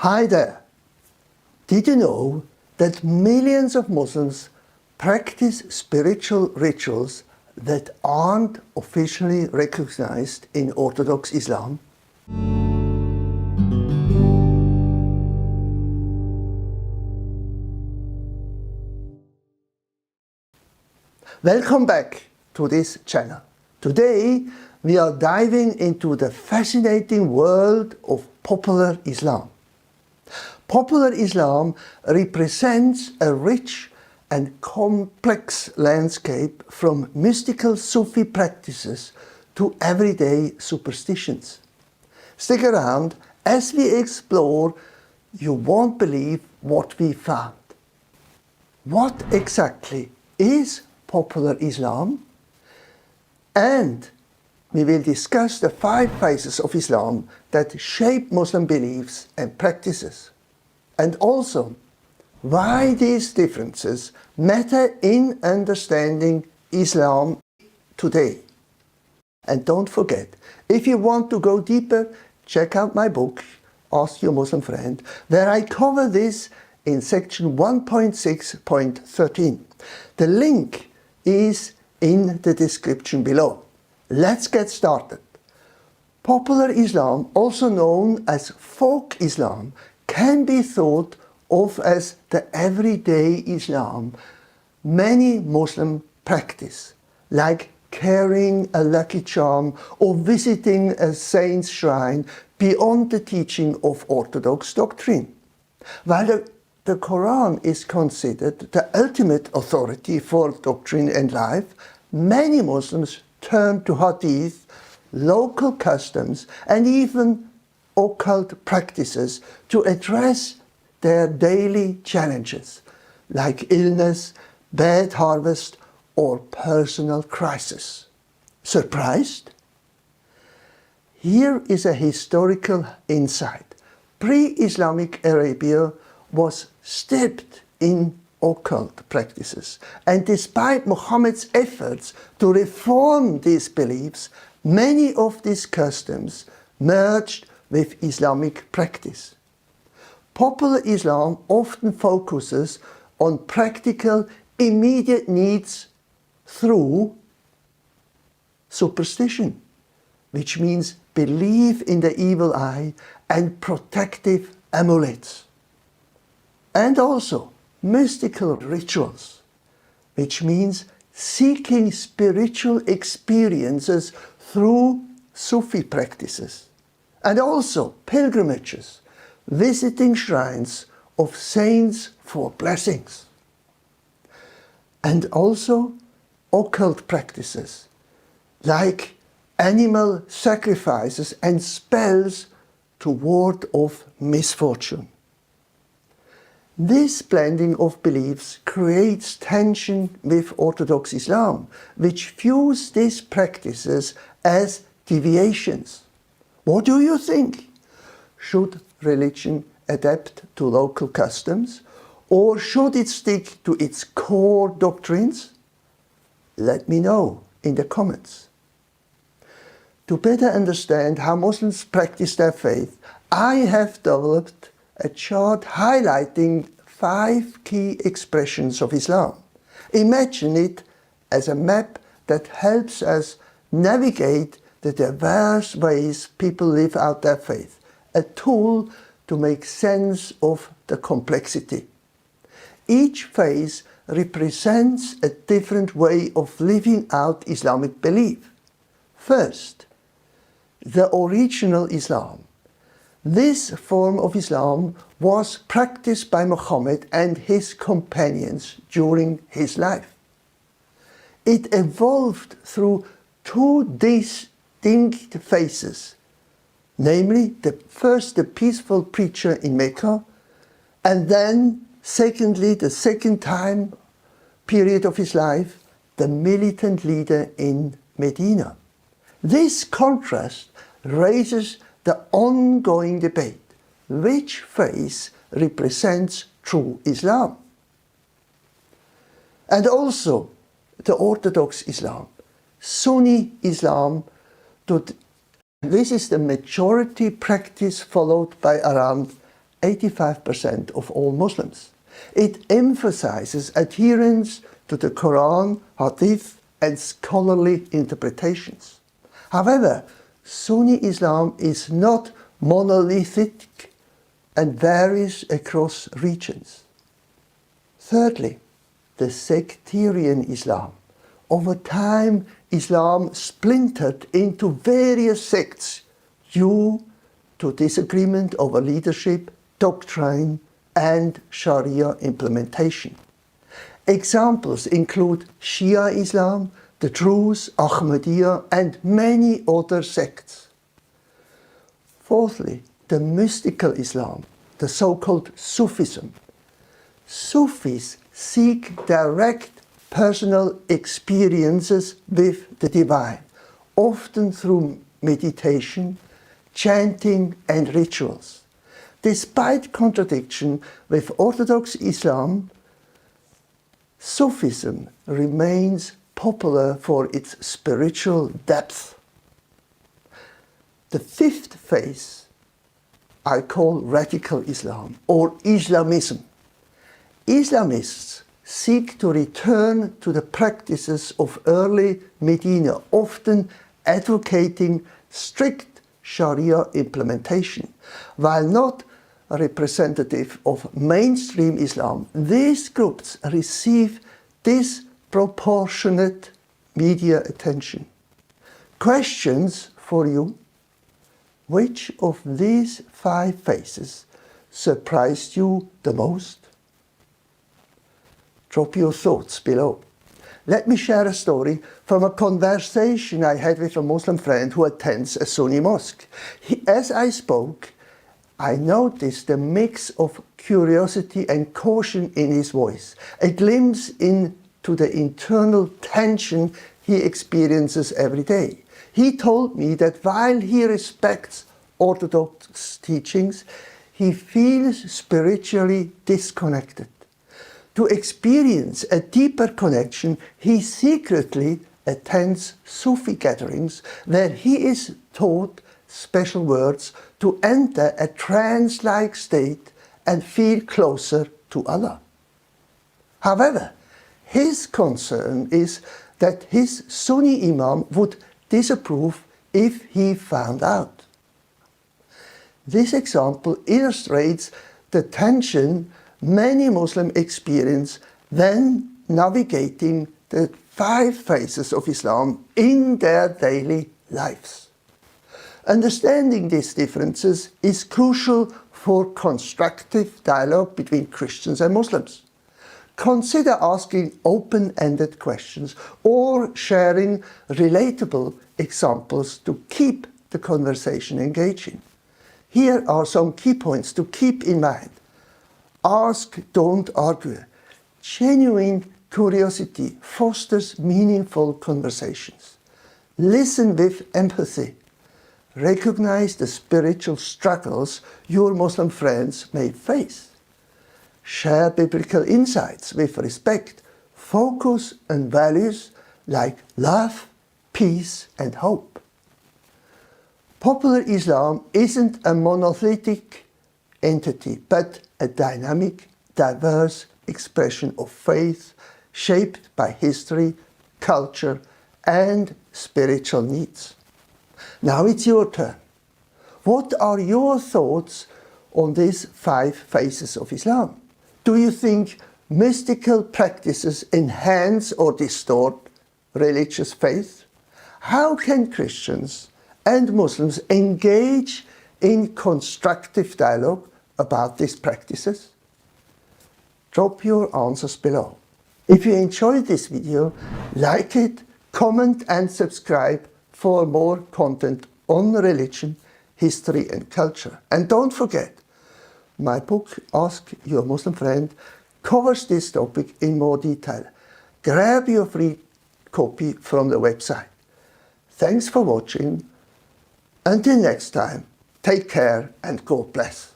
Hi there! Did you know that millions of Muslims practice spiritual rituals that aren't officially recognized in Orthodox Islam? Welcome back to this channel. Today we are diving into the fascinating world of popular Islam. Popular Islam represents a rich and complex landscape from mystical Sufi practices to everyday superstitions. Stick around as we explore. You won't believe what we found. What exactly is popular Islam? And we will discuss the 5 phases of Islam that shape Muslim beliefs and practices. And also, why these differences matter in understanding Islam today. And don't forget, if you want to go deeper, check out my book, Ask Your Muslim Friend, where I cover this in section 1.6.13. The link is in the description below. Let's get started. Popular Islam, also known as folk Islam, can be thought of as the everyday Islam many Muslims practice, like carrying a lucky charm or visiting a saint's shrine beyond the teaching of Orthodox doctrine. While the Quran is considered the ultimate authority for doctrine and life, many Muslims turn to hadith, local customs, and even occult practices to address their daily challenges, like illness, bad harvest, or personal crisis. Surprised? Here is a historical insight. Pre-Islamic Arabia was steeped in occult practices, and despite Muhammad's efforts to reform these beliefs, many of these customs merged with Islamic practice. Popular Islam often focuses on practical, immediate needs through superstition, which means belief in the evil eye and protective amulets. And also mystical rituals, which means seeking spiritual experiences through Sufi practices. And also pilgrimages, visiting shrines of saints for blessings. And also occult practices, like animal sacrifices and spells to ward off misfortune. This blending of beliefs creates tension with Orthodox Islam, which views these practices as deviations. What do you think? Should religion adapt to local customs, or should it stick to its core doctrines? Let me know in the comments. To better understand how Muslims practice their faith, I have developed a chart highlighting 5 key expressions of Islam. Imagine it as a map that helps us navigate the diverse ways people live out their faith, a tool to make sense of the complexity. Each phase represents a different way of living out Islamic belief. First, the original Islam. This form of Islam was practiced by Muhammad and his companions during his life. It evolved through 2 distinct phases, namely first the peaceful preacher in Mecca, and then secondly the second time period of his life, the militant leader in Medina. This contrast raises the ongoing debate: which phase represents true Islam? And also the Orthodox Islam, Sunni Islam. This is the majority practice, followed by around 85% of all Muslims. It emphasizes adherence to the Quran, Hadith, and scholarly interpretations. However, Sunni Islam is not monolithic and varies across regions. Thirdly, the sectarian Islam. Over time, Islam splintered into various sects due to disagreement over leadership, doctrine, and Sharia implementation. Examples include Shia Islam, the Druze, Ahmadiyya, and many other sects. Fourthly, the mystical Islam, the so-called Sufism. Sufis seek direct personal experiences with the divine, often through meditation, chanting, and rituals. Despite contradiction with Orthodox Islam, Sufism remains popular for its spiritual depth. The fifth phase I call radical Islam or Islamism. Islamists seek to return to the practices of early Medina, often advocating strict Sharia implementation. While not representative of mainstream Islam, these groups receive disproportionate media attention. Questions for you: which of these 5 phases surprised you the most? Drop your thoughts below. Let me share a story from a conversation I had with a Muslim friend who attends a Sunni mosque. As I spoke, I noticed a mix of curiosity and caution in his voice, a glimpse into the internal tension he experiences every day. He told me that while he respects orthodox teachings, he feels spiritually disconnected. To experience a deeper connection, he secretly attends Sufi gatherings where he is taught special words to enter a trance-like state and feel closer to Allah. However, his concern is that his Sunni imam would disapprove if he found out. This example illustrates the tension many Muslims experience when navigating the 5 phases of Islam in their daily lives. Understanding these differences is crucial for constructive dialogue between Christians and Muslims. Consider asking open-ended questions or sharing relatable examples to keep the conversation engaging. Here are some key points to keep in mind. Ask, don't argue. Genuine curiosity fosters meaningful conversations. Listen with empathy. Recognize the spiritual struggles your Muslim friends may face. Share biblical insights with respect. Focus on values like love, peace, and hope. Popular Islam isn't a monolithic entity, but a dynamic, diverse expression of faith shaped by history, culture, and spiritual needs. Now it's your turn. What are your thoughts on these 5 phases of Islam? Do you think mystical practices enhance or distort religious faith? How can Christians and Muslims engage in constructive dialogue about these practices? Drop your answers below. If you enjoyed this video, like it, comment and subscribe for more content on religion, history and culture. And don't forget, my book, Ask Your Muslim Friend, covers this topic in more detail. Grab your free copy from the website. Thanks for watching. Until next time, take care and God bless.